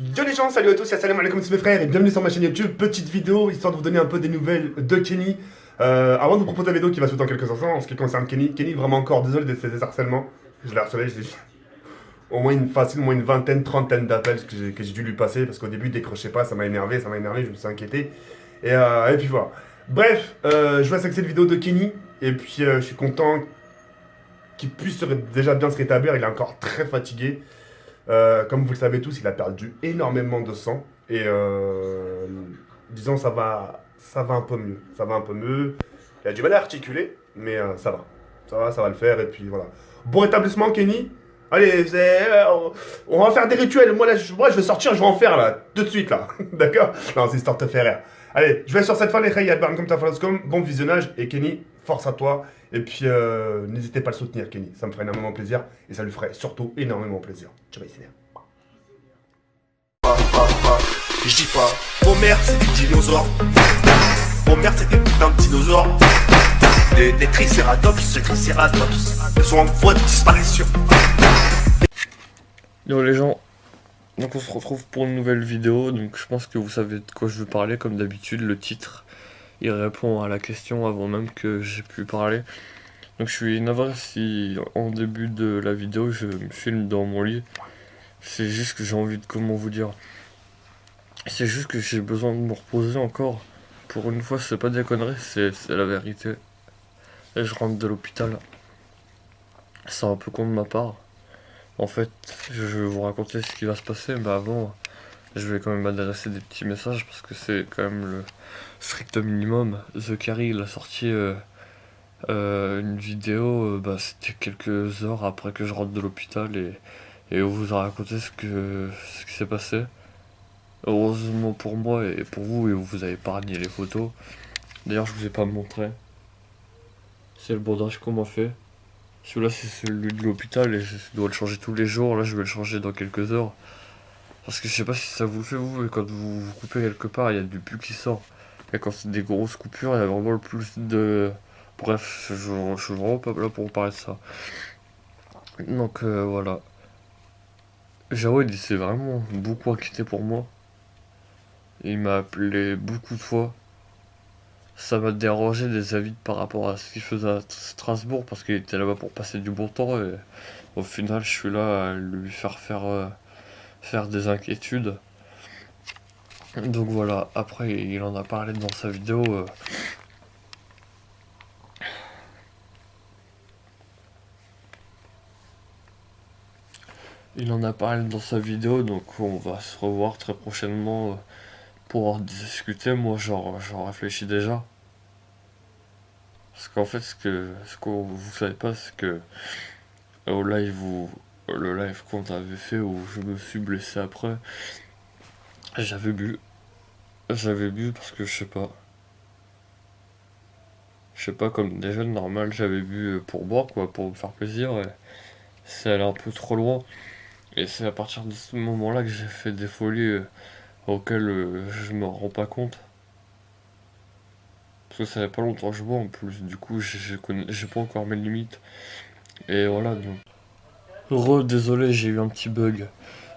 Yo les gens, salut à tous, salam alaikum, c'est mes frères et bienvenue sur ma chaîne YouTube. Petite vidéo histoire de vous donner un peu des nouvelles de Kenny. Avant de vous proposer la vidéo qui va se faire dans quelques instants, en ce qui concerne Kenny, vraiment encore désolé de ces harcèlements. Je l'ai harcelé, je l'ai au moins une vingtaine, trentaine d'appels que j'ai dû lui passer parce qu'au début il décrochait pas, ça m'a énervé, je me suis inquiété. Et puis voilà. Bref, je vois cette vidéo de Kenny et puis je suis content qu'il puisse déjà bien se rétablir, il est encore très fatigué. Comme vous le savez tous, il a perdu énormément de sang. Et disons, ça va un peu mieux. Ça va un peu mieux. Il a du mal à articuler, mais ça va. Ça va le faire. Et puis voilà. Bon rétablissement, Kenny. Allez, on va faire des rituels. Moi, je vais sortir, je vais en faire là, tout de suite là. D'accord. Non, c'est histoire de te faire rire. Allez, je vais sur cette fin, les Khayat, comme ta comme bon visionnage. Et Kenny, force à toi. Et puis, n'hésitez pas à le soutenir, Kenny. Ça me ferait énormément plaisir. Et ça lui ferait surtout énormément plaisir. Tu vas essayer. Je dis pas, vos mères c'est des dinosaures. Vos mères c'est des putains de dinosaures. Des tricératops, ils sont en voie de disparition. Yo les gens, donc on se retrouve pour une nouvelle vidéo, donc je pense que vous savez de quoi je veux parler comme d'habitude, le titre, il répond à la question avant même que j'ai pu parler. Donc je suis navré si en début de la vidéo je me filme dans mon lit, c'est juste que j'ai envie de, comment vous dire, c'est juste que j'ai besoin de me reposer encore. Pour une fois c'est pas des conneries, c'est la vérité. Et je rentre de l'hôpital, c'est un peu con de ma part. En fait, je vais vous raconter ce qui va se passer, mais avant, je vais quand même adresser des petits messages parce que c'est quand même le strict minimum. The Carry, il a sorti une vidéo, c'était quelques heures après que je rentre de l'hôpital et on vous a raconté ce qui s'est passé. Heureusement pour moi et pour vous, et vous avez épargné les photos. D'ailleurs, je vous ai pas montré. C'est le bordage qu'on m'a fait. Celui-là, c'est celui de l'hôpital et je dois le changer tous les jours. Là, je vais le changer dans quelques heures. Parce que je sais pas si ça vous le fait, vous, mais quand vous vous coupez quelque part, il y a du pus qui sort. Et quand c'est des grosses coupures, il y a vraiment le plus de... Bref, je suis vraiment pas là pour vous parler de ça. Donc voilà. Jawed, il s'est vraiment beaucoup inquiété pour moi. Il m'a appelé beaucoup de fois. Ça m'a dérangé des avis par rapport à ce qu'il faisait à Strasbourg, parce qu'il était là-bas pour passer du bon temps, et au final, je suis là à lui faire des inquiétudes. Donc voilà, après il en a parlé dans sa vidéo. Il en a parlé dans sa vidéo, donc on va se revoir très prochainement pour en discuter. Moi j'en réfléchis déjà. Parce qu'en fait ce que vous savez pas, c'est que au live le live qu'on avait fait où je me suis blessé après, j'avais bu. J'avais bu parce que je sais pas. Je sais pas, comme des jeunes normal, j'avais bu pour boire, quoi, pour me faire plaisir, et c'est allé un peu trop loin. Et c'est à partir de ce moment-là que j'ai fait des folies auxquelles je me rends pas compte. Parce que ça fait pas longtemps que je bois en plus, du coup j'ai pas encore mes limites. Et voilà, donc. Désolé, j'ai eu un petit bug.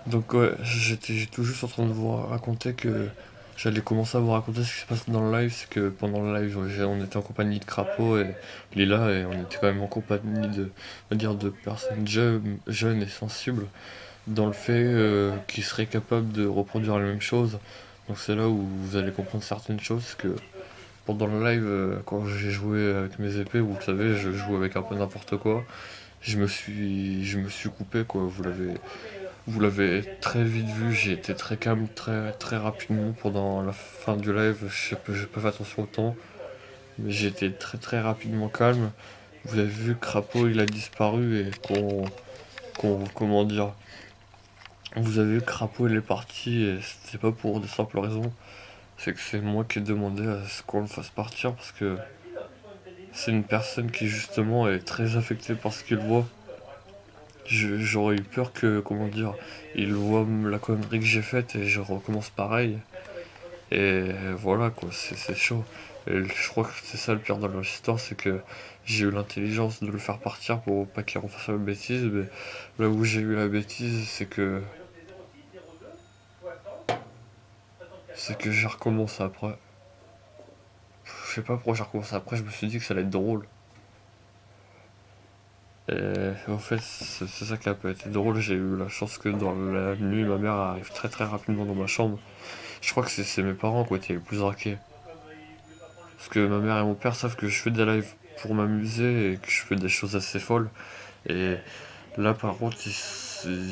Donc ouais, j'étais tout juste en train de vous raconter que j'allais commencer à vous raconter ce qui se passe dans le live. C'est que pendant le live, on était en compagnie de Crapaud et Lila, et on était quand même en compagnie on va dire, de personnes jeunes et sensibles dans le fait qu'ils seraient capables de reproduire la même chose. Donc c'est là où vous allez comprendre certaines choses, que pendant le live, quand j'ai joué avec mes épées, vous le savez, je joue avec un peu n'importe quoi. Je me suis coupé, quoi. Vous l'avez très vite vu, j'ai été très calme très rapidement pendant la fin du live. J'ai pas fait attention au temps, mais j'ai été très rapidement calme. Vous avez vu que Crapaud il a disparu et comment dire, vous avez vu que Crapaud il est parti, et c'était pas pour de simples raisons. C'est que c'est moi qui ai demandé à ce qu'on le fasse partir, parce que c'est une personne qui justement est très affectée par ce qu'il voit. J'aurais eu peur que, comment dire, il voit la connerie que j'ai faite et je recommence pareil. Et voilà quoi, c'est chaud. Et je crois que c'est ça le pire dans l'histoire, c'est que j'ai eu l'intelligence de le faire partir pour pas qu'il refasse la bêtise, mais là où j'ai eu la bêtise, c'est que c'est que j'ai recommencé après. Je sais pas pourquoi j'ai recommencé après, je me suis dit que ça allait être drôle. Et en fait, c'est ça qui a pas été drôle. J'ai eu la chance que dans la nuit, ma mère arrive très très rapidement dans ma chambre. Je crois que c'est mes parents qui ont été les plus raqués. Parce que ma mère et mon père savent que je fais des lives pour m'amuser et que je fais des choses assez folles. Et là, par contre,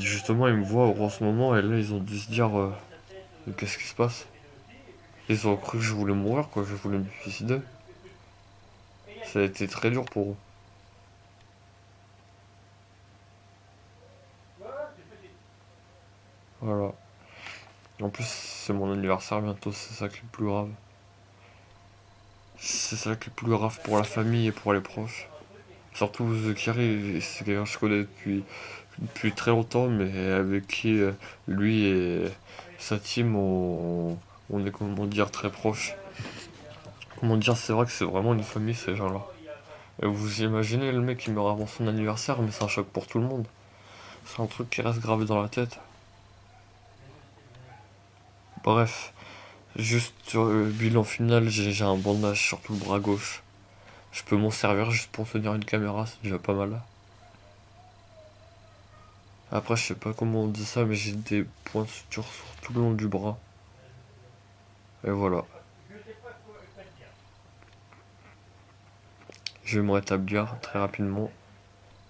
justement, ils me voient en ce moment et là, ils ont dû se dire qu'est-ce qui se passe? Ils ont cru que je voulais mourir, quoi, que je voulais me suicider. Ça a été très dur pour eux. Voilà. En plus, c'est mon anniversaire bientôt, c'est ça qui est le plus grave. C'est ça qui est le plus grave pour la famille et pour les proches. Surtout Zekiri, c'est quelqu'un que je connais depuis très longtemps, mais avec qui lui et sa team, on est, comment dire, très proches. Comment dire, c'est vrai que c'est vraiment une famille, ces gens-là. Et vous imaginez le mec qui meurt avant son anniversaire, mais c'est un choc pour tout le monde. C'est un truc qui reste gravé dans la tête. Bref, juste sur le bilan final, j'ai un bandage sur tout le bras gauche. Je peux m'en servir juste pour tenir une caméra, c'est déjà pas mal. Après, je sais pas comment on dit ça, mais j'ai des points de suture sur tout le long du bras. Et voilà. Je vais me rétablir très rapidement.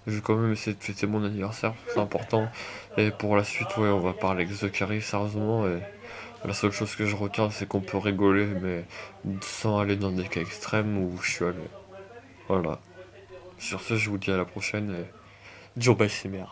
Je vais quand même essayer de fêter mon anniversaire, c'est important. Et pour la suite, ouais, on va parler avec Zekiri sérieusement. Et la seule chose que je retiens, c'est qu'on peut rigoler, mais sans aller dans des cas extrêmes où je suis allé. Voilà. Sur ce, je vous dis à la prochaine et Joe bye, c'est merde.